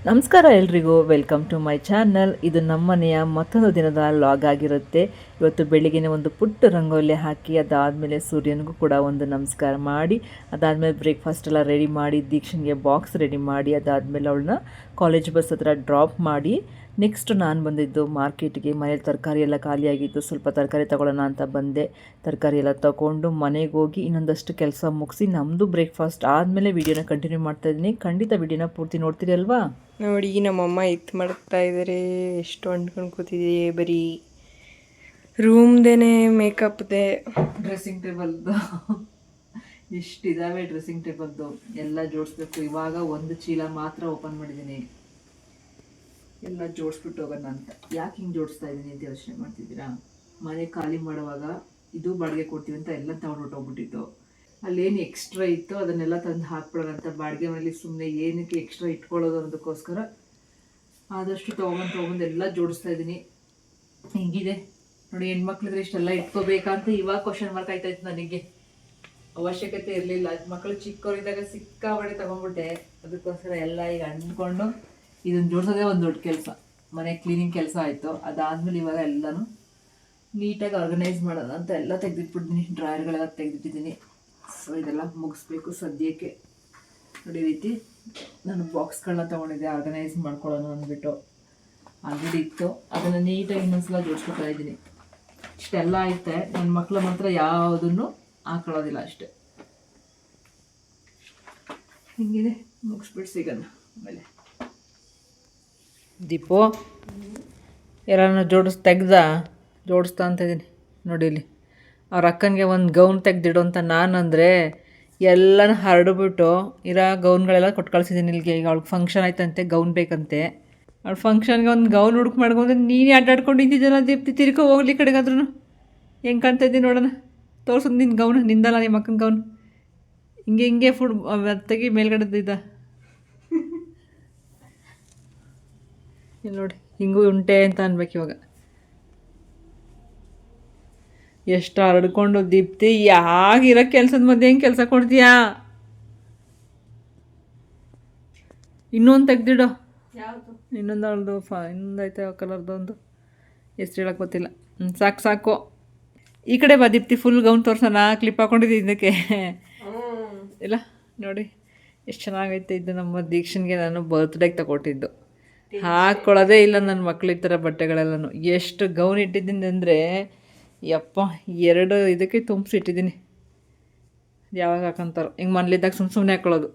ನಮಸ್ಕಾರ ಎಲ್ರಿಗೂ, welcome to my channel. ಇದು ನಮ್ಮನೆಯ ಮತ್ತೊಂದು ದಿನದ ಲಾಗ್ ಆಗಿರುತ್ತೆ. ಇವತ್ತು ಬೆಳಿಗ್ಗೆ ಒಂದು ಪುಟ್ಟ ರಂಗೋಲಿ ಹಾಕಿ ಅದಾದಮೇಲೆ ಸೂರ್ಯನಿಗೂ ಕೂಡ ಒಂದು ನಮಸ್ಕಾರ ಮಾಡಿ, ಅದಾದಮೇಲೆ ಬ್ರೇಕ್ಫಾಸ್ಟ್ ಎಲ್ಲ ರೆಡಿ ಮಾಡಿ, ದೀಕ್ಷನ್ಗೆ ಬಾಕ್ಸ್ ರೆಡಿ ಮಾಡಿ, ಅದಾದಮೇಲೆ ಅವಳನ್ನ ಕಾಲೇಜ್ ಬಸ್ ಹತ್ರ ಡ್ರಾಪ್ ಮಾಡಿ, ನೆಕ್ಸ್ಟ್ ನಾನು ಬಂದಿದ್ದು ಮಾರ್ಕೆಟ್ಗೆ. ಮನೇಲಿ ತರಕಾರಿ ಎಲ್ಲ ಖಾಲಿಯಾಗಿತ್ತು, ಸ್ವಲ್ಪ ತರಕಾರಿ ತೊಗೊಳ್ಳೋಣ ಅಂತ ಬಂದೆ. ತರಕಾರಿ ಎಲ್ಲ ತೊಗೊಂಡು ಮನೆಗೆ ಹೋಗಿ ಇನ್ನೊಂದಷ್ಟು ಕೆಲಸ ಮುಗಿಸಿ ನಮ್ಮದು ಬ್ರೇಕ್ಫಾಸ್ಟ್ ಆದಮೇಲೆ ವೀಡಿಯೋನ ಕಂಟಿನ್ಯೂ ಮಾಡ್ತಾಯಿದ್ದೀನಿ. ಖಂಡಿತ ವೀಡಿಯೋನ ಪೂರ್ತಿ ನೋಡ್ತೀರಿ ಅಲ್ವಾ? ನೋಡಿ, ನಮ್ಮಮ್ಮ ಎತ್ತು ಮಾಡ್ತಾ ಇದ್ದಾರೆ. ಎಷ್ಟು ಅಂಟ್ಕೊಂಡು ಕೂತಿದೆ. ಬರೀ ರೂಮ್ದೇನೆ ಮೇಕಪ್ದೆ, ಡ್ರೆಸ್ಸಿಂಗ್ ಟೇಬಲ್ದು ಎಷ್ಟಿದ್ದಾವೆ. ಡ್ರೆಸ್ಸಿಂಗ್ ಟೇಬಲ್ದು ಎಲ್ಲ ಜೋಡಿಸ್ಬೇಕು. ಇವಾಗ ಒಂದು ಚೀಲ ಮಾತ್ರ ಓಪನ್ ಮಾಡಿದ್ದೀನಿ, ಎಲ್ಲ ಜೋಡಿಸ್ಬಿಟ್ಟು ಹೋಗೋಣ ಅಂತ. ಯಾಕೆ ಹಿಂಗೆ ಜೋಡಿಸ್ತಾ ಇದ್ದೀನಿ ಅಂತ ಯೋಚನೆ ಮಾಡ್ತಿದ್ದೀರಾ? ಮನೆ ಖಾಲಿ ಮಾಡುವಾಗ ಇದು ಬಾಡಿಗೆ ಕೊಡ್ತೀವಿ ಅಂತ ಎಲ್ಲ ತಗೊಂಡು ಹೋಗ್ಬಿಟ್ಟಿತ್ತು. ಅಲ್ಲೇನು ಎಕ್ಸ್ಟ್ರಾ ಇತ್ತು ಅದನ್ನೆಲ್ಲ ತಂದು ಹಾಕ್ಬಿಡೋಣ ಅಂತ. ಬಾಡಿಗೆ ಮನೇಲಿ ಸುಮ್ಮನೆ ಏನಕ್ಕೆ ಎಕ್ಸ್ಟ್ರಾ ಇಟ್ಕೊಳ್ಳೋದು ಅನ್ನೋದಕ್ಕೋಸ್ಕರ ಆದಷ್ಟು ತೊಗೊಂಡು ಎಲ್ಲ ಜೋಡಿಸ್ತಾ ಇದ್ದೀನಿ. ಹಿಂಗಿದೆ ನೋಡಿ, ಹೆಣ್ಮಕ್ಳಿದ್ರೆ ಇಷ್ಟೆಲ್ಲ ಇಟ್ಕೋಬೇಕಂತ ಇವಾಗ ಕ್ವಶನ್ ಮಾರ್ಕ್ ಆಯ್ತಾಯ್ತು. ನನಗೆ ಅವಶ್ಯಕತೆ ಇರಲಿಲ್ಲ. ಮಕ್ಕಳು ಚಿಕ್ಕವರಿದ್ದಾಗ ಸಿಕ್ಕಾಬಟ್ಟೆ ತೊಗೊಂಡ್ಬಿಟ್ಟೆ. ಅದಕ್ಕೋಸ್ಕರ ಎಲ್ಲ ಈಗ ಅಂದ್ಕೊಂಡು ಇದನ್ನು ಜೋಡಿಸೋದೇ ಒಂದು ದೊಡ್ಡ ಕೆಲಸ. ಮನೆ ಕ್ಲೀನಿಂಗ್ ಕೆಲಸ ಆಯಿತು. ಅದಾದಮೇಲೆ ಇವಾಗ ಎಲ್ಲನೂ ನೀಟಾಗಿ ಆರ್ಗನೈಸ್ ಮಾಡೋಣ ಅಂತ ಎಲ್ಲ ತೆಗೆದಿಟ್ಬಿಟ್ಟಿದ್ದೀನಿ. ಡ್ರಾಯರ್ಗಳೆಲ್ಲ ತೆಗೆದಿಟ್ಟಿದ್ದೀನಿ. ಸೊ ಇದೆಲ್ಲ ಮುಗಿಸ್ಬೇಕು ಸದ್ಯಕ್ಕೆ. ನೋಡಿ ರೀತಿ ನಾನು ಬಾಕ್ಸ್ಗಳನ್ನ ತೊಗೊಂಡಿದ್ದೆ ಆರ್ಗನೈಸ್ ಮಾಡ್ಕೊಳ್ಳೋಣ ಅಂದ್ಬಿಟ್ಟು. ಆಲ್ರೆಡಿ ಇತ್ತು, ಅದನ್ನು ನೀಟಾಗಿ ಇನ್ನೊಂದ್ಸಲ ಜೋಡಿಸ್ಕೊತಾ ಇದ್ದೀನಿ. ಇಷ್ಟೆಲ್ಲ ಐತೆ. ನನ್ನ ಮಕ್ಕಳು ಮಾತ್ರ ಯಾವುದನ್ನು ಹಾಕೊಳ್ಳೋದಿಲ್ಲ ಅಷ್ಟೆ. ಹಿಂಗಿದೆ, ಮುಗಿಸ್ಬಿಟ್ಟು ಸಿಗೋಣ ಆಮೇಲೆ. ದೀಪು ಯಾರನ್ನ ಜೋಡಿಸ್ತಾ ಅಂತ ಇದ್ದೀನಿ. ನೋಡಿ ಇಲ್ಲಿ ಅವ್ರ ಅಕ್ಕನಿಗೆ ಒಂದು ಗೌನ್ ತೆಗೆದಿಡು ಅಂತ ನಾನಂದರೆ ಎಲ್ಲನೂ ಹರಡ್ಬಿಟ್ಟು ಇರೋ ಗೌನ್ಗಳೆಲ್ಲ ಕೊಟ್ಟು ಕಳಿಸಿದ್ದೀನಿ ಇಲ್ಲಿಗೆ. ಈಗ ಅವಳಿಗೆ ಫಂಕ್ಷನ್ ಆಯ್ತಂತೆ, ಗೌನ್ ಬೇಕಂತೆ. ಅವಳ ಫಂಕ್ಷನ್ಗೆ ಒಂದು ಗೌನ್ ಹುಡುಕ್ ಮಾಡ್ಕೊಂಡ್ರೆ ನೀನೇ ಆಟಾಡ್ಕೊಂಡು ಇದ್ದಿದ್ದಲ್ಲ ದೀಪ್ತಿ. ತಿರ್ಕೊ ಹೋಗ್ಲಿ ಕಡೆಗಾದ್ರೂ. ಹೆಂಗೆ ಕಾಣ್ತಾ ಇದ್ದೀನಿ ನೋಡೋಣ. ತೋರ್ಸೋದು ನಿನ್ನ ಗೌನ್, ನಿಂದಲ್ಲ ನಿಮ್ಮ ಅಕ್ಕನ ಗೌನ್. ಹಿಂಗೆ ಫುಡ್ ತೆಗಿ ಮೇಲ್ಗಡೆದ್ದು ಇದ್ದ ಇಲ್ಲಿ ನೋಡಿ. ಹಿಂಗೂ ಉಂಟೆ ಅಂತ ಅನ್ಬೇಕು ಇವಾಗ. ಎಷ್ಟು ಹರಡ್ಕೊಂಡು ದೀಪ್ತಿ. ಯಾಗಿರೋ ಕೆಲಸದ ಮಧ್ಯೆ ಹೆಂಗೆ ಕೆಲಸ ಕೊಡ್ತೀಯಾ? ಇನ್ನೊಂದು ತೆಗ್ದಿಡೋ. ಯಾವುದು? ಇನ್ನೊಂದು ಅವಳದು ಇನ್ನೊಂದು ಐತೆ ಕಲರ್ದು ಒಂದು, ಎಷ್ಟು ಹೇಳಕ್ಕೆ ಗೊತ್ತಿಲ್ಲ. ಸಾಕು ಈ ಕಡೆ ಬಾ ದೀಪ್ತಿ. ಫುಲ್ ಗೌನ್ ತೋರ್ಸೋಣ. ಕ್ಲಿಪ್ ಹಾಕೊಂಡಿದ್ದೀನಿ ಇದಕ್ಕೆ ಇಲ್ಲ ನೋಡಿ ಎಷ್ಟು ಚೆನ್ನಾಗೈತೆ. ಇದು ನಮ್ಮ ದೀಕ್ಷನ್ಗೆ ನಾನು ಬರ್ತ್ಡೇಗೆ ತಗೊಟ್ಟಿದ್ದು. ಹಾಕ್ಕೊಳ್ಳೋದೇ ಇಲ್ಲ ನನ್ನ ಮಕ್ಳು ಈ ಥರ ಬಟ್ಟೆಗಳೆಲ್ಲನೂ. ಎಷ್ಟು ಗೌನ್ ಇಟ್ಟಿದ್ದೀನಿ ಅಂದರೆ ಯಪ್ಪ, 2 ಇದಕ್ಕೆ ತುಂಬಿಸಿಟ್ಟಿದ್ದೀನಿ. ಯಾವಾಗ ಹಾಕೊಂತಾರೋ ಹಿಂಗೆ ಮನೇಲಿದ್ದಾಗ ಸುಮ್ಮನೆ ಹಾಕ್ಕೊಳ್ಳೋದು.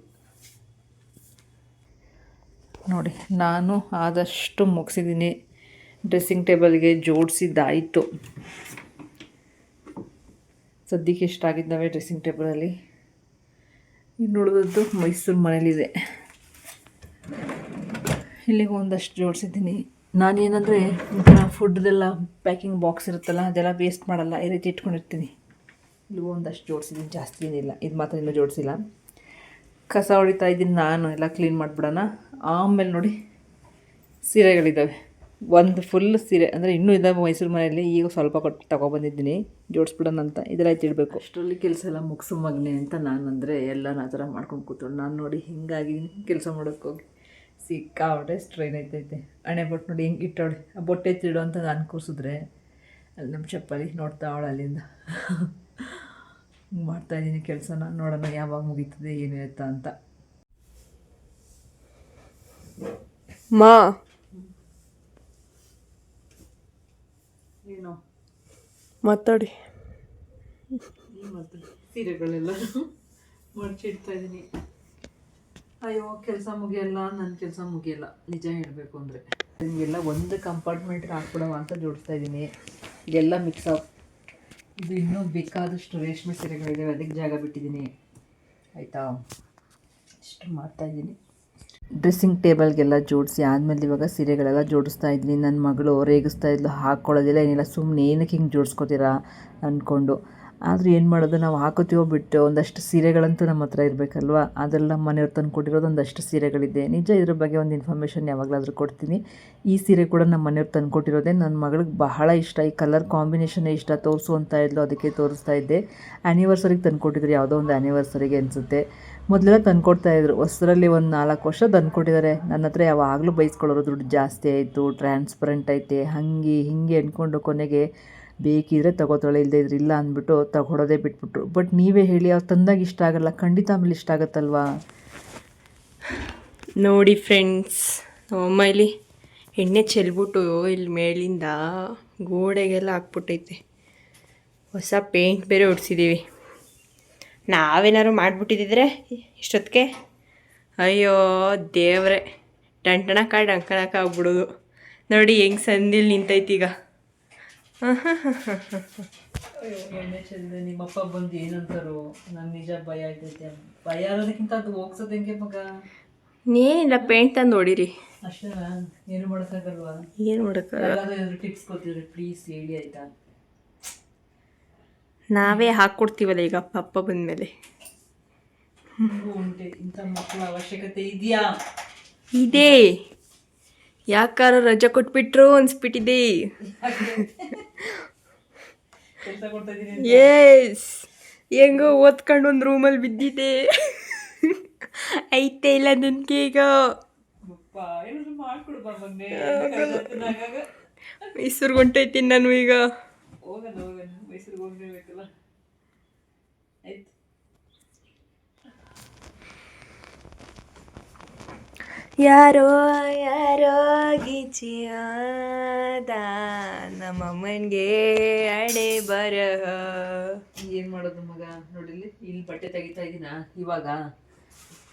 ನೋಡಿ, ನಾನು ಆದಷ್ಟು ಮುಗಿಸಿದ್ದೀನಿ. ಡ್ರೆಸ್ಸಿಂಗ್ ಟೇಬಲ್ಗೆ ಜೋಡಿಸಿದ್ದಾಯಿತು. ಸದ್ಯಕ್ಕೆ ಇಷ್ಟಾಗಿದ್ದಾವೆ ಡ್ರೆಸ್ಸಿಂಗ್ ಟೇಬಲಲ್ಲಿ. ಇನ್ನು ಉಳಿದದ್ದು ಮೈಸೂರು ಮನೇಲಿದೆ. ಇಲ್ಲಿಗೆ ಒಂದಷ್ಟು ಜೋಡಿಸಿದ್ದೀನಿ. ನಾನೇನಂದರೆ ಫುಡ್ದೆಲ್ಲ ಪ್ಯಾಕಿಂಗ್ ಬಾಕ್ಸ್ ಇರುತ್ತಲ್ಲ, ಅದೆಲ್ಲ ವೇಸ್ಟ್ ಮಾಡಲ್ಲ, ಈ ರೀತಿ ಇಟ್ಕೊಂಡಿರ್ತೀನಿ. ಇಲ್ಲಿಗೂ ಒಂದಷ್ಟು ಜೋಡಿಸಿದ್ದೀನಿ, ಜಾಸ್ತಿ ಏನಿಲ್ಲ. ಇದು ಮಾತ್ರ ಇನ್ನೂ ಜೋಡಿಸಿಲ್ಲ. ಕಸ ಹೊಡಿತಾ ಇದ್ದೀನಿ ನಾನು, ಎಲ್ಲ ಕ್ಲೀನ್ ಮಾಡಿಬಿಡೋಣ. ಆಮೇಲೆ ನೋಡಿ ಸೀರೆಗಳಿದ್ದಾವೆ. ಒಂದು ಫುಲ್ ಸೀರೆ ಅಂದರೆ ಇನ್ನೂ ಇದ್ದಾವೆ ಮೈಸೂರು ಮನೆಯಲ್ಲಿ. ಈಗ ಸ್ವಲ್ಪ ಕೊಟ್ಟು ತೊಗೊಬಂದಿದ್ದೀನಿ, ಜೋಡಿಸ್ಬಿಡೋಣ ಅಂತ. ಇದೆಲ್ಲ ಇಟ್ಟಿಡಬೇಕು. ಅಷ್ಟರಲ್ಲಿ ಕೆಲಸ ಎಲ್ಲ ಮುಗಿಸು ಮಗನೆ ಅಂತ ನಾನು ಅಂದರೆ ಎಲ್ಲ ಆ ಥರ ಮಾಡ್ಕೊಂಡು ಕೂತ್ಕೊಂಡು ನಾನು ನೋಡಿ ಹಿಂಗಾಗಿ ಕೆಲಸ ಮಾಡೋಕ್ಕೋಗಿ ಸಿಕ್ಕಾಬಿಟ್ಟೆ ಸ್ಟ್ರೈನ್ ಐತೈತೆ. ಹಣೆ ಬೊಟ್ಟು ನೋಡಿ ಹೆಂಗೆ ಇಟ್ಟವಳೆ. ಆ ಬೊಟ್ಟೆ ಎತ್ತಿಡು ಅಂತ ನಾನು ಕೂರಿಸಿದ್ರೆ ಅಲ್ಲಿ ನಮ್ಮ ಚಪ್ಪಲಿ ನೋಡ್ತಾ ಅವಳು ಅಲ್ಲಿಂದ. ಹಿಂಗೆ ಮಾಡ್ತಾಯಿದ್ದೀನಿ ಕೆಲಸನ. ನೋಡೋಣ ಯಾವಾಗ ಮುಗೀತದೆ ಏನು ಎತ್ತಾ ಅಂತ. ಮಾ ಏನು ಮಾತಾಡಿ. ಸೀರೆಗಳೆಲ್ಲ ಮಡಚಿಡ್ತಾಯಿದ್ದೀನಿ. ಅಯ್ಯೋ, ಕೆಲಸ ಮುಗಿಯಲ್ಲ, ನನ್ನ ಕೆಲಸ ಮುಗಿಯಲ್ಲ ನಿಜ ಹೇಳಬೇಕು ಅಂದರೆ. ನಿಮಗೆಲ್ಲ ಒಂದು ಕಂಪಾರ್ಟ್ಮೆಂಟ್ಗೆ ಹಾಕ್ಬಿಡೋ ಅಂತ ಜೋಡಿಸ್ತಾ ಇದ್ದೀನಿ. ಇದೆಲ್ಲ ಮಿಕ್ಸ್ ಅಪ್. ಇದು ಇನ್ನೂ ಬೇಕಾದಷ್ಟು ರೇಷ್ಮೆ ಸೀರೆಗಳಿದ್ದಾವೆ, ಅದಕ್ಕೆ ಜಾಗ ಬಿಟ್ಟಿದ್ದೀನಿ. ಆಯಿತಾ? ಇಷ್ಟು ಮಾಡ್ತಾಯಿದ್ದೀನಿ. ಡ್ರೆಸ್ಸಿಂಗ್ ಟೇಬಲ್ಗೆಲ್ಲ ಜೋಡಿಸಿ ಆದಮೇಲೆ ಇವಾಗ ಸೀರೆಗಳೆಲ್ಲ ಜೋಡಿಸ್ತಾ ಇದ್ದೀನಿ. ನನ್ನ ಮಗಳು ರೇಗಿಸ್ತಾ ಇದ್ಲು, ಹಾಕ್ಕೊಳ್ಳೋದಿಲ್ಲ ಏನಿಲ್ಲ, ಸುಮ್ಮನೆ ಏನಕ್ಕೆ ಹಿಂಗೆ ಜೋಡಿಸ್ಕೊತೀರಾ ಅಂದ್ಕೊಂಡು. ಆದರೂ ಏನು ಮಾಡೋದು, ನಾವು ಹಾಕೋತೀವೋ ಬಿಟ್ಟು ಒಂದಷ್ಟು ಸೀರೆಗಳಂತೂ ನಮ್ಮ ಹತ್ರ ಇರಬೇಕಲ್ವ. ಅದೆಲ್ಲ ಮನೆಯವ್ರು ತಂದು ಕೊಟ್ಟಿರೋದು ಒಂದಷ್ಟು ಸೀರೆಗಳಿದೆ. ನಿಜ, ಇದ್ರ ಬಗ್ಗೆ ಒಂದು ಇನ್ಫಾರ್ಮೇಷನ್ ಯಾವಾಗಲಾದರೂ ಕೊಡ್ತೀನಿ. ಈ ಸೀರೆ ಕೂಡ ನಮ್ಮ ಮನೆಯವ್ರು ತಂದು ಕೊಟ್ಟಿರೋದೆ. ನನ್ನ ಮಗಳಿಗೆ ಬಹಳ ಇಷ್ಟ. ಈ ಕಲರ್ ಕಾಂಬಿನೇಷನ್ನೇ ಇಷ್ಟ. ತೋರಿಸು ಅಂತ ಇದ್ಲು, ಅದಕ್ಕೆ ತೋರಿಸ್ತಾ ಇದ್ದೆ. ಆ್ಯನಿವರ್ಸರಿಗೆ ತಂದು ಕೊಟ್ಟಿದ್ರು, ಯಾವುದೋ ಒಂದು ಆ್ಯನಿವರ್ಸರಿಗೆ ಅನಿಸುತ್ತೆ. ಮೊದಲೆಲ್ಲ ತಂದ್ಕೊಡ್ತಾಯಿದ್ರು ಹೊಸರಲ್ಲಿ ಒಂದು 4 ವರ್ಷ ತಂದ್ಕೊಟ್ಟಿದ್ದಾರೆ. ನನ್ನ ಹತ್ರ ಯಾವಾಗಲೂ ಬೈಸ್ಕೊಳ್ಳೋರು, ದುಡ್ಡು ಜಾಸ್ತಿ ಆಯಿತು, ಟ್ರಾನ್ಸ್ಪರೆಂಟ್ ಐತೆ, ಹಾಗೆ ಹೀಗೆ ಅಂದ್ಕೊಂಡು ಕೊನೆಗೆ ಬೇಕಿದ್ರೆ ತಗೋತಾಳೆ, ಇಲ್ಲದೆ ಇದ್ರೆ ಇಲ್ಲ ಅಂದ್ಬಿಟ್ಟು ತಗೊಡೋದೇ ಬಿಟ್ಬಿಟ್ರು. ಬಟ್ ನೀವೇ ಹೇಳಿ, ಅವ್ರು ತಂದಾಗ ಇಷ್ಟ ಆಗಲ್ಲ, ಖಂಡಿತ ಆಮೇಲೆ ಇಷ್ಟ ಆಗುತ್ತಲ್ವಾ? ನೋಡಿ ಫ್ರೆಂಡ್ಸ್, ನಮ್ಮಮ್ಮ ಇಲ್ಲಿ ಎಣ್ಣೆ ಚೆಲ್ಬಿಟ್ಟು ಇಲ್ಲಿ ಮೇಲಿಂದ ಗೋಡೆಗೆಲ್ಲ ಹಾಕ್ಬಿಟ್ಟೈತೆ. ಹೊಸ ಪೇಂಟ್ ಬೇರೆ ಹೊಡ್ಸಿದ್ದೀವಿ. ನಾವೇನಾದ್ರು ಮಾಡಿಬಿಟ್ಟಿದ್ದಿದ್ರೆ ಇಷ್ಟೊತ್ತಿಗೆ ಅಯ್ಯೋ ದೇವ್ರೆ, ಡಂಕಣಕ ಆಗ್ಬಿಡೋದು. ನೋಡಿ ಹೆಂಗೆ ಸಂದಿಲ್ ನಿಂತೈತೀಗ. ಅಯ್ಯೋ ಎಣ್ಣೆ ಚೆಲ್ಲಿದೆ, ನಿಮ್ಮಪ್ಪ ಬಂದು ಏನಂತಾರೋ, ನನ್ನ ನಿಜ ಭಯ ಆಯ್ತೈತೆ. ಭಯ ಅನ್ನೋದಕ್ಕಿಂತ ಅದು ಹೋಗ್ಸೋದು ಹೆಂಗೆ ಮಗ? ಏನಿಲ್ಲ, ಪೇಂಟ್ ತಂದು ಹೊಡೀರಿ ಅಷ್ಟೇನಾ? ಏನು ಮಾಡೋಕ್ಕಾಗಲ್ವಾ? ಏನು ಮಾಡೋಕ್ಕಾಗಲ್ಲ. ಏನಾದರೂ ಟಿಪ್ಸ್ ಕೊಡ್ತಿದ್ರೆ ಪ್ಲೀಸ್ ಹೇಳಿ ಆಯಿತಾ? ನಾವೇ ಹಾಕ್ಕೊಡ್ತೀವಲ್ಲ ಈಗ ಅಪ್ಪ ಬಂದಮೇಲೆ. ಉಂಟೆ ಇಂಥ ಮಕ್ಕಳ ಅವಶ್ಯಕತೆ ಇದೆಯಾ? ಇದೆ. ಯಾಕಾರ ರಜೆ ಕೊಟ್ಬಿಟ್ರು ಅನ್ಸ್ಬಿಟ್ಟಿದೆ. ಕೆಲಸ ಕೊಡ್ತಾ ಇದ್ದೀನಿ. ಎಸ್, ಹೆಂಗೋ ಓದ್ಕೊಂಡು ಒಂದು ರೂಮಲ್ಲಿ ಬಿದ್ದಿದೆ. ಐತೆ ಇಲ್ಲ ನನಗೆ ಈಗ. ಮೈಸೂರಿಗೆ ಹೊಂಟೈತೀನಿ ನಾನು ಈಗ. ಹೋಗೋಣ ಮೈಸೂರಿಗೆ ಹೋಗ್ಲೇಬೇಕಲ್ಲ. ಆಯ್ತು. ಯಾರೋ ಯಾರೋ ಗೀಚಿಯಾದ ನಮ್ಮಮ್ಮನಿಗೆ ಅಡೆ ಬರಹ. ಏನು ಮಾಡೋದು ಮಗ? ನೋಡಿಲ್ಲಿ, ಇಲ್ಲಿ ಬಟ್ಟೆ ತೆಗಿತಾ ಇದ್ದೀನ ಇವಾಗ.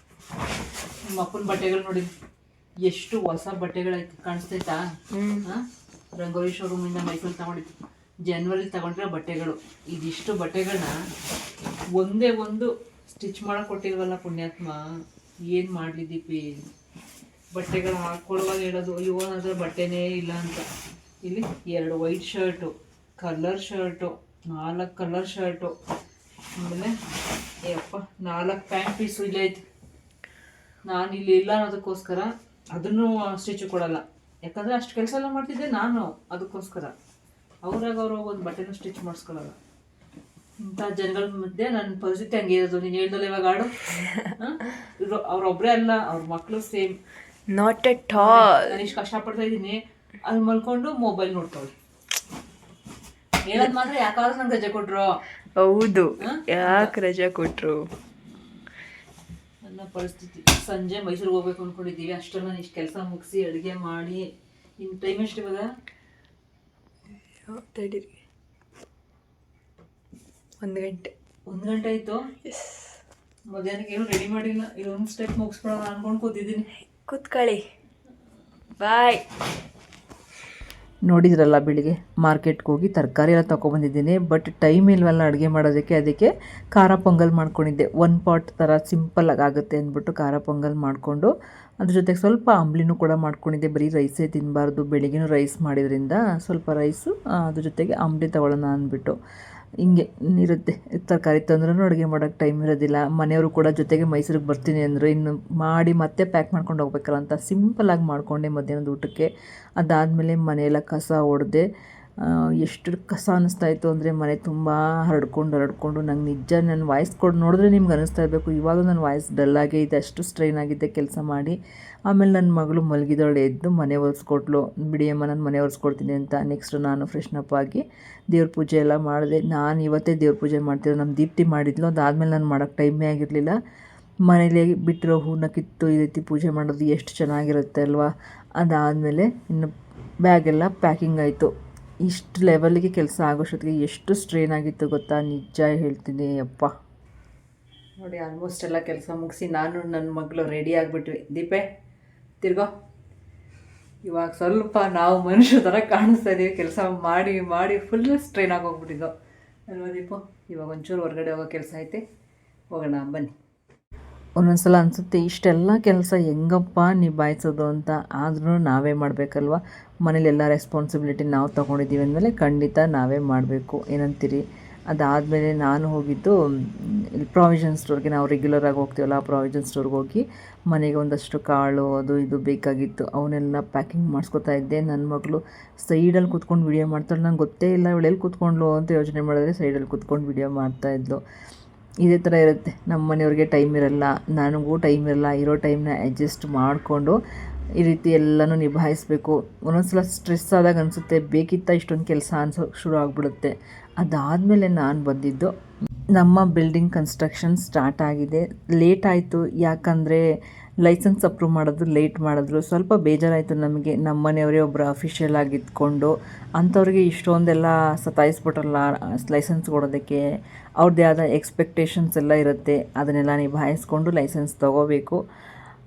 ನಿಮ್ಮ ಅಪ್ಪನ ಬಟ್ಟೆಗಳು ನೋಡಿ, ಎಷ್ಟು ಹೊಸ ಬಟ್ಟೆಗಳಾಯ್ತು, ಕಾಣಿಸ್ತೈತಾ? ರಂಗೋಲಿ ಶೋರೂಮಿಂದ ಮೈಸೂರು ತಗೊಂಡಿದ್ದು, ಜನವರಿ ತಗೊಂಡ್ರೆ ಬಟ್ಟೆಗಳು. ಇದಿಷ್ಟು ಬಟ್ಟೆಗಳನ್ನ ಒಂದೇ ಒಂದು ಸ್ಟಿಚ್ ಮಾಡಕ್ಕೆ ಕೊಟ್ಟಿಲ್ವಲ್ಲ ಪುಣ್ಯಾತ್ಮ. ಏನು ಮಾಡಲಿ ದೀಪಿ? ಬಟ್ಟೆಗಳು ಹಾಕ್ಕೊಳ್ಳುವಾಗ ಹೇಳೋದು, ಅಯ್ಯೋ ನನ್ನ ಬಟ್ಟೆನೇ ಇಲ್ಲ ಅಂತ. ಇಲ್ಲಿ 2 white shirt, colour shirt, 4 colour shirt, ಆಮೇಲೆ ಯಪ್ಪ 4 ಪ್ಯಾಂಟ್ ಪೀಸು ಇಲ್ಲೇ ಐತೆ. ನಾನು ಇಲ್ಲಿ ಇಲ್ಲ ಅನ್ನೋದಕ್ಕೋಸ್ಕರ ಅದನ್ನು ಸ್ಟಿಚ್ ಕೊಡಲ್ಲ, ಯಾಕಂದರೆ ಅಷ್ಟು ಕೆಲಸ ಎಲ್ಲ ಮಾಡ್ತಿದ್ದೆ ನಾನು ಅದಕ್ಕೋಸ್ಕರ. ಅವ್ರಾಗ ಅವರು ಒಂದು ಬಟ್ಟೆನೂ ಸ್ಟಿಚ್ ಮಾಡಿಸ್ಕೊಳ್ಳಲ್ಲ. ಇಂಥ ಜನಗಳ ಮಧ್ಯೆ ನನ್ನ ಪರಿಸ್ಥಿತಿ ಹಂಗೆ ಇರೋದು. ನೀನು ಹೇಳ್ದಲ್ಲ ಇವಾಗ ಆಡು. ಅವ್ರೊಬ್ಬರೇ ಅಲ್ಲ, ಅವ್ರ ಮಕ್ಕಳು ಸೇಮ್. Not at all. ನಾನು ಇಷ್ಟು ಕಷ್ಟಪಡ್ತಾ ಇದ್ದೀನಿ, ಅಲ್ಲಿ ಮಲ್ಕೊಂಡು ಮೊಬೈಲ್ ನೋಡ್ತಾವೆ. ಹೇಳೋದು ಮಾತ್ರ ಯಾಕಾದ್ರೂ ನಂಗೆ ರಜೆ ಕೊಟ್ಟರು. ಹೌದು, ಯಾಕೆ ರಜೆ ಕೊಟ್ಟರು? ನನ್ನ ಪರಿಸ್ಥಿತಿ. ಸಂಜೆ ಮೈಸೂರಿಗೆ ಹೋಗ್ಬೇಕು ಅಂದ್ಕೊಂಡಿದ್ದೀವಿ. ಅಷ್ಟೆಲ್ಲ ನಾನು ಇಷ್ಟು ಕೆಲಸ ಮುಗಿಸಿ ಅಡುಗೆ ಮಾಡಿ. ಇನ್ನು ಟೈಮ್ ಎಷ್ಟು ಇವಾಗ? ತಡೀರಿ, 1 ಗಂಟೆ. 1 ಗಂಟೆ ಆಯಿತು. ಮಧ್ಯಾಹ್ನಕ್ಕೆ ಏನು ರೆಡಿ ಮಾಡಿಲ್ಲ. ಇದೊಂದು ಸ್ಟೆಪ್ ಮುಗಿಸ್ಬಿಡೋಣ ಅನ್ಕೊಂಡು ಕೂತಿದ್ದೀನಿ. ಕೂತ್ಕೊಳ್ಳಿ, ಬಾಯ್. ನೋಡಿದ್ರಲ್ಲ, ಬೆಳಿಗ್ಗೆ ಮಾರ್ಕೆಟ್ಗೆ ಹೋಗಿ ತರಕಾರಿ ಎಲ್ಲ ತೊಗೊಬಂದಿದ್ದೀನಿ. ಬಟ್ ಟೈಮ್ ಇಲ್ವಲ್ಲ ಅಡುಗೆ ಮಾಡೋದಕ್ಕೆ, ಅದಕ್ಕೆ ಖಾರ ಪೊಂಗಲ್ ಮಾಡ್ಕೊಂಡಿದ್ದೆ. 1 ಪಾಟ್ ಥರ ಸಿಂಪಲ್ಲಾಗಿ ಆಗುತ್ತೆ ಅಂದ್ಬಿಟ್ಟು ಖಾರ ಪೊಂಗಲ್ ಮಾಡಿಕೊಂಡು ಅದ್ರ ಜೊತೆಗೆ ಸ್ವಲ್ಪ ಅಂಬ್ಲಿನೂ ಕೂಡ ಮಾಡ್ಕೊಂಡಿದ್ದೆ. ಬರೀ ರೈಸೇ ತಿನ್ನಬಾರ್ದು, ಬೆಳಿಗ್ಗೆನೂ ರೈಸ್ ಮಾಡಿದ್ರಿಂದ ಸ್ವಲ್ಪ ರೈಸು ಅದ್ರ ಜೊತೆಗೆ ಅಂಬ್ಲಿ ತೊಗೊಳ್ಳೋಣ ಅಂದ್ಬಿಟ್ಟು. ಹಿಂಗೆ ಇರುತ್ತೆ, ತರಕಾರಿ ತಂದ್ರೂ ಅಡುಗೆ ಮಾಡೋಕ್ಕೆ ಟೈಮ್ ಇರೋದಿಲ್ಲ. ಮನೆಯವರು ಕೂಡ ಜೊತೆಗೆ ಮೈಸೂರಿಗೆ ಬರ್ತೀನಿ ಅಂದರು, ಇನ್ನು ಮಾಡಿ ಮತ್ತೆ ಪ್ಯಾಕ್ ಮಾಡ್ಕೊಂಡು ಹೋಗ್ಬೇಕಲ್ಲ ಅಂತ ಸಿಂಪಲ್ಲಾಗಿ ಮಾಡಿಕೊಂಡೆ ಮಧ್ಯಾಹ್ನದ ಊಟಕ್ಕೆ. ಅದಾದಮೇಲೆ ಮನೆಯೆಲ್ಲ ಕಸ ಹೊಡೆದೆ. ಎಷ್ಟು ಕಸ ಅನ್ನಿಸ್ತಾಯಿತ್ತು ಅಂದರೆ, ಮನೆ ತುಂಬ ಹರಡ್ಕೊಂಡು ನಂಗೆ ನಿಜ ನನ್ನ ವಾಯ್ಸ್ ನೋಡಿದ್ರೆ ನಿಮ್ಗೆ ಅನ್ನಿಸ್ತಾ ಇರಬೇಕು, ಇವಾಗ ನನ್ನ ವಾಯ್ಸ್ ಡಲ್ಲಾಗೇ ಇದೆ, ಅಷ್ಟು ಸ್ಟ್ರೈನ್ ಆಗಿದ್ದೆ ಕೆಲಸ ಮಾಡಿ. ಆಮೇಲೆ ನನ್ನ ಮಗಳು ಮಲಗಿದವಳು ಎದ್ದು ಮನೆ ಒರೆಸ್ಕೊಟ್ಲು. ಬಿಡಿಯಮ್ಮ ನಾನು ಮನೆ ಒರೆಸ್ಕೊಡ್ತೀನಿ ಅಂತ. ನೆಕ್ಸ್ಟ್ ನಾನು ಫ್ರೆಶ್ನಪ್ ಆಗಿ ದೇವ್ರ ಪೂಜೆ ಎಲ್ಲ ಮಾಡಿದೆ. ನಾನು ಇವತ್ತೇ ದೇವ್ರ ಪೂಜೆ ಮಾಡ್ತಿದ್ದೆ, ನಮ್ಮ ದೀಪ್ತಿ ಮಾಡಿದ್ಲು. ಅದಾದಮೇಲೆ ನಾನು ಮಾಡೋಕ್ಕೆ ಟೈಮೇ ಆಗಿರಲಿಲ್ಲ. ಮನೇಲಿ ಬಿಟ್ಟಿರೋ ಹೂವನ್ನ ಕಿತ್ತು ಈ ರೀತಿ ಪೂಜೆ ಮಾಡೋದು ಎಷ್ಟು ಚೆನ್ನಾಗಿರುತ್ತೆ ಅಲ್ವಾ. ಅದಾದಮೇಲೆ ಇನ್ನು ಬ್ಯಾಗೆಲ್ಲ ಪ್ಯಾಕಿಂಗ್ ಆಯಿತು. ಇಷ್ಟು ಲೆವೆಲ್ಗೆ ಕೆಲಸ ಆಗೋಷ್ಟೊತ್ತಿಗೆ ಎಷ್ಟು ಸ್ಟ್ರೈನ್ ಆಗಿತ್ತು ಗೊತ್ತಾ, ನಿಜ ಹೇಳ್ತೀನಿ ಅಪ್ಪ. ನೋಡಿ, ಆಲ್ಮೋಸ್ಟ್ ಎಲ್ಲ ಕೆಲಸ ಮುಗಿಸಿ ನಾನು ನನ್ನ ಮಗಳು ರೆಡಿ ಆಗಿಬಿಟ್ವಿ. ದೀಪೆ ತಿರ್ಗೋ. ಇವಾಗ ಸ್ವಲ್ಪ ನಾವು ಮನುಷ್ಯ ಥರ ಕಾಣಿಸ್ತಾ ಇದ್ದೀವಿ. ಕೆಲಸ ಮಾಡಿ ಮಾಡಿ ಫುಲ್ ಸ್ಟ್ರೈನ್ ಆಗೋಗ್ಬಿಟ್ಟಿದ್ದು ಅಲ್ವಾ ದೀಪು? ಇವಾಗ ಒಂಚೂರು ಹೊರಗಡೆ ಹೋಗೋ ಕೆಲಸ ಐತೆ, ಹೋಗೋಣ ಬನ್ನಿ. ಒಂದೊಂದು ಸಲ ಅನಿಸುತ್ತೆ, ಇಷ್ಟೆಲ್ಲ ಕೆಲಸ ಹೆಂಗಪ್ಪ ನಿಭಾಯಿಸೋದು ಅಂತ. ಆದ್ರೂ ನಾವೇ ಮಾಡಬೇಕಲ್ವ. ಮನೇಲೆಲ್ಲ ರೆಸ್ಪಾನ್ಸಿಬಿಲಿಟಿ ನಾವು ತೊಗೊಂಡಿದ್ದೀವಿ ಅಂದಮೇಲೆ ಖಂಡಿತ ನಾವೇ ಮಾಡಬೇಕು. ಏನಂತೀರಿ? ಅದಾದಮೇಲೆ ನಾನು ಹೋಗಿದ್ದು ಇಲ್ಲಿ ಪ್ರಾವಿಷನ್ ಸ್ಟೋರ್ಗೆ. ನಾವು ರೆಗ್ಯುಲರಾಗಿ ಹೋಗ್ತೀವಲ್ಲ, ಆ ಪ್ರಾವಿಷನ್ ಸ್ಟೋರ್ಗೆ ಹೋಗಿ ಮನೆಗೆ ಒಂದಷ್ಟು ಕಾಳು ಅದು ಇದು ಬೇಕಾಗಿತ್ತು, ಅವನ್ನೆಲ್ಲ ಪ್ಯಾಕಿಂಗ್ ಮಾಡಿಸ್ಕೊತಾ ಇದ್ದೆ. ನನ್ನ ಮಗಳು ಸೈಡಲ್ಲಿ ಕೂತ್ಕೊಂಡು ವಿಡಿಯೋ ಮಾಡ್ತಾಳೆ. ನಂಗೆ ಗೊತ್ತೇ ಇಲ್ಲ ಇವಳೆಲ್ಲಿ ಕೂತ್ಕೊಂಡ್ಲು ಅಂತ ಯೋಚನೆ ಮಾಡಿದ್ರೆ ಸೈಡಲ್ಲಿ ಕೂತ್ಕೊಂಡು ವಿಡಿಯೋ ಮಾಡ್ತಾಯಿದ್ಲು. ಇದೇ ಥರ ಇರುತ್ತೆ. ನಮ್ಮ ಮನೆಯವ್ರಿಗೆ ಟೈಮ್ ಇರಲ್ಲ, ನನಗೂ ಟೈಮ್ ಇರಲ್ಲ. ಇರೋ ಟೈಮ್ನ ಅಡ್ಜಸ್ಟ್ ಮಾಡಿಕೊಂಡು ಈ ರೀತಿ ಎಲ್ಲನೂ ನಿಭಾಯಿಸಬೇಕು. ಒಂದೊಂದು ಸ್ಟ್ರೆಸ್ ಆದಾಗ ಅನಿಸುತ್ತೆ ಬೇಕಿತ್ತ ಇಷ್ಟೊಂದು ಕೆಲಸ ಶುರು ಆಗಿಬಿಡುತ್ತೆ. ಅದಾದಮೇಲೆ ನಾನು ಬಂದಿದ್ದು ನಮ್ಮ ಬಿಲ್ಡಿಂಗ್ ಕನ್ಸ್ಟ್ರಕ್ಷನ್ ಸ್ಟಾರ್ಟ್ ಆಗಿದೆ. ಲೇಟ್ ಆಯಿತು, ಯಾಕಂದರೆ ಲೈಸೆನ್ಸ್ ಅಪ್ರೂವ್ ಮಾಡೋದು ಲೇಟ್ ಮಾಡಿದ್ರು. ಸ್ವಲ್ಪ ಬೇಜಾರಾಯಿತು ನಮಗೆ. ನಮ್ಮ ಮನೆಯವರೇ ಒಬ್ಬರು ಅಫಿಷಿಯಲ್ ಆಗಿ ಇದ್ಕೊಂಡು ಅಂಥವ್ರಿಗೆ ಇಷ್ಟೊಂದೆಲ್ಲ ಸತಾಯಿಸ್ಬಿಟ್ರಲ್ಲ ಲೈಸೆನ್ಸ್ ಕೊಡೋದಕ್ಕೆ. ಅವ್ರದ್ದೇ ಆದ ಎಕ್ಸ್ಪೆಕ್ಟೇಷನ್ಸ್ ಎಲ್ಲ ಇರುತ್ತೆ, ಅದನ್ನೆಲ್ಲ ನಿಭಾಯಿಸ್ಕೊಂಡು ಲೈಸೆನ್ಸ್ ತೊಗೋಬೇಕು.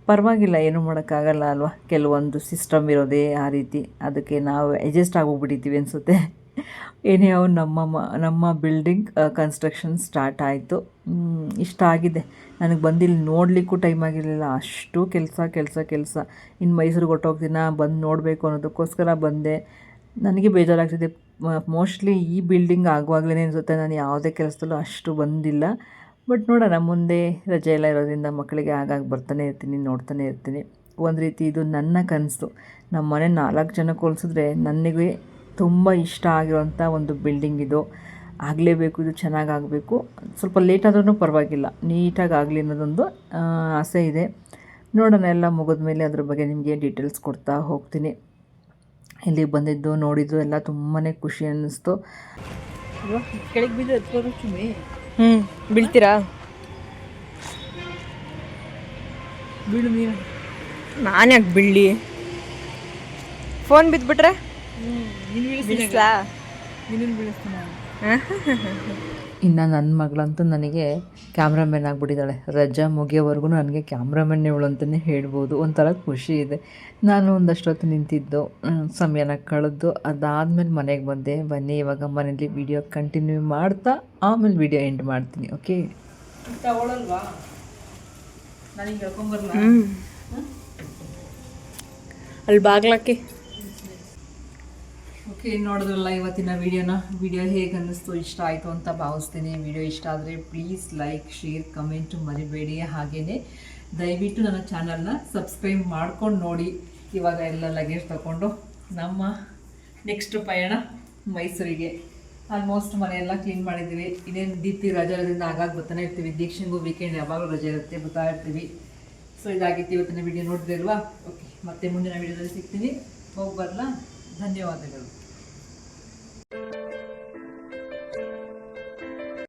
ಪರವಾಗಿಲ್ಲ, ಏನೂ ಮಾಡೋಕ್ಕಾಗಲ್ಲ ಅಲ್ವಾ. ಕೆಲವೊಂದು ಸಿಸ್ಟಮ್ ಇರೋದೇ ಆ ರೀತಿ, ಅದಕ್ಕೆ ನಾವು ಅಡ್ಜಸ್ಟ್ ಆಗೋಗ್ಬಿಟ್ಟಿದ್ದೀವಿ ಅನಿಸುತ್ತೆ. ಏನೇ ಅವು ನಮ್ಮ ಬಿಲ್ಡಿಂಗ್ ಕನ್ಸ್ಟ್ರಕ್ಷನ್ ಸ್ಟಾರ್ಟ್ ಆಯಿತು. ಇಷ್ಟ ಆಗಿದೆ. ನನಗೆ ಬಂದಿಲ್ಲಿ ನೋಡಲಿಕ್ಕೂ ಟೈಮ್ ಆಗಿರಲಿಲ್ಲ, ಅಷ್ಟು ಕೆಲಸ. ಇನ್ನು ಮೈಸೂರಿಗೆ ಹೊರ್ಟೋಗ್ತೀನ, ಬಂದು ನೋಡಬೇಕು ಅನ್ನೋದಕ್ಕೋಸ್ಕರ ಬಂದೆ. ನನಗೆ ಬೇಜಾರಾಗ್ತಿದೆ. ಮೋಸ್ಟ್ಲಿ ಈ ಬಿಲ್ಡಿಂಗ್ ಆಗುವಾಗಲೇ ಅನಿಸುತ್ತೆ ನಾನು ಯಾವುದೇ ಕೆಲಸದಲ್ಲೂ ಅಷ್ಟು ಬಂದಿಲ್ಲ. ಬಟ್ ನೋಡೋಣ, ಮುಂದೆ ರಜೆ ಎಲ್ಲ ಇರೋದ್ರಿಂದ ಮಕ್ಕಳಿಗೆ ಆಗಾಗ ಬರ್ತಾನೆ ಇರ್ತೀನಿ, ನೋಡ್ತಾನೆ ಇರ್ತೀನಿ. ಒಂದು ರೀತಿ ಇದು ನನ್ನ ಕನಸು. ನಮ್ಮ ಮನೆ 4 ಜನಕ್ಕೆ ಹೋಲಿಸಿದ್ರೆ ನನಗೆ ತುಂಬ ಇಷ್ಟ ಆಗಿರೋಂಥ ಒಂದು ಬಿಲ್ಡಿಂಗ್ ಇದು. ಆಗಲೇಬೇಕು, ಇದು ಚೆನ್ನಾಗಾಗಬೇಕು. ಸ್ವಲ್ಪ ಲೇಟ್ ಆದ್ರೂ ಪರವಾಗಿಲ್ಲ, ನೀಟಾಗಿ ಆಗಲಿ ಅನ್ನೋದೊಂದು ಆಸೆ ಇದೆ. ನೋಡೋಣ, ಎಲ್ಲ ಮುಗಿದ ಮೇಲೆ ಅದ್ರ ಬಗ್ಗೆ ನಿಮಗೆ ಡೀಟೇಲ್ಸ್ ಕೊಡ್ತಾ ಹೋಗ್ತೀನಿ. ಇಲ್ಲಿಗೆ ಬಂದಿದ್ದು ನೋಡಿದ್ದು ಎಲ್ಲ ತುಂಬಾ ಖುಷಿ ಅನ್ನಿಸ್ತು. ಕೆಳಗೆ ಬಿದ್ದು ಎತ್ಕೊಂಡು ಚುಮ್ಮಿ ಬೀಳ್ತೀರಾ? ಬೀಳು ನೀನು. ನಾನು ಯಾಕೆ ಬೀಳಲಿ? ಫೋನ್ ಬಿದ್ದುಬಿಟ್ರೆ ಬೀಳಿಸ್ಲಾ? ನೀನು ಬೀಳಿಸ್ತೀನಿ. ಇನ್ನು ನನ್ನ ಮಗಳಂತೂ ನನಗೆ ಕ್ಯಾಮ್ರಾಮನ್ ಆಗಿಬಿಟ್ಟಿದ್ದಾಳೆ. ರಜಾ ಮುಗಿಯೋವರೆಗೂ ನನಗೆ ಕ್ಯಾಮ್ರಾಮನ್ ಇವಳು ಅಂತಲೇ ಹೇಳ್ಬೋದು. ಒಂಥರ ಖುಷಿ ಇದೆ. ನಾನು ಒಂದಷ್ಟೊತ್ತು ನಿಂತಿದ್ದು, ಸಮಯನ ಕಳೆದು ಅದಾದಮೇಲೆ ಮನೆಗೆ ಬಂದೆ. ಬನ್ನಿ, ಇವಾಗ ಮನೇಲಿ ವಿಡಿಯೋ ಕಂಟಿನ್ಯೂ ಮಾಡ್ತಾ ಆಮೇಲೆ ವಿಡಿಯೋ ಎಂಡ್ ಮಾಡ್ತೀನಿ. ಓಕೆ, ತಗೊಳ್ಳಲ್ವಾ? ನಾನು ಹಿಂಗೆ ಹೇಳ್ಕೊಂಬರಲ್ಲ. ಅಲ್ಲಿ ಬಾಗ್ಲಾಕಿ. ಓಕೆ, ನೋಡಿದ್ರಲ್ಲ ಇವತ್ತಿನ ವಿಡಿಯೋ ಹೇಗೆ ಅನ್ನಿಸ್ತು, ಇಷ್ಟ ಆಯಿತು ಅಂತ ಭಾವಿಸ್ತೀನಿ. ವಿಡಿಯೋ ಇಷ್ಟ ಆದರೆ ಪ್ಲೀಸ್ ಲೈಕ್, ಶೇರ್, ಕಮೆಂಟು ಮರಿಬೇಡಿ. ಹಾಗೆಯೇ ದಯವಿಟ್ಟು ನನ್ನ ಚಾನಲ್ನ ಸಬ್ಸ್ಕ್ರೈಬ್ ಮಾಡ್ಕೊಂಡು ನೋಡಿ. ಇವಾಗ ಎಲ್ಲ ಲಗೇಜ್ ತಗೊಂಡು ನಮ್ಮ ನೆಕ್ಸ್ಟ್ ಪಯಣ ಮೈಸೂರಿಗೆ. ಆಲ್ಮೋಸ್ಟ್ ಮನೆಯೆಲ್ಲ ಕ್ಲೀನ್ ಮಾಡಿದ್ದೀವಿ. ಇನ್ನೇನು ದೀಪ್ತಿ ರಜೆ ಇರೋದ್ರಿಂದ ಆಗಾಗ ಬರ್ತಾನೆ ಇರ್ತೀವಿ. ದೀಕ್ಷೆಗೂ ವೀಕೆಂಡ್ ಯಾವಾಗಲೂ ರಜೆ ಇರುತ್ತೆ, ಬರ್ತಾ ಇರ್ತೀವಿ. ಸೊ ಇದಾಗಿತ್ತು ಇವತ್ತಿನ ವಿಡಿಯೋ. ನೋಡಿದ್ರಲ್ವಾ? ಓಕೆ, ಮತ್ತೆ ಮುಂದಿನ ವಿಡಿಯೋದಲ್ಲಿ ಸಿಗ್ತೀನಿ. ಹೋಗಿ ಬರಲಾ? ಧನ್ಯವಾದಗಳು.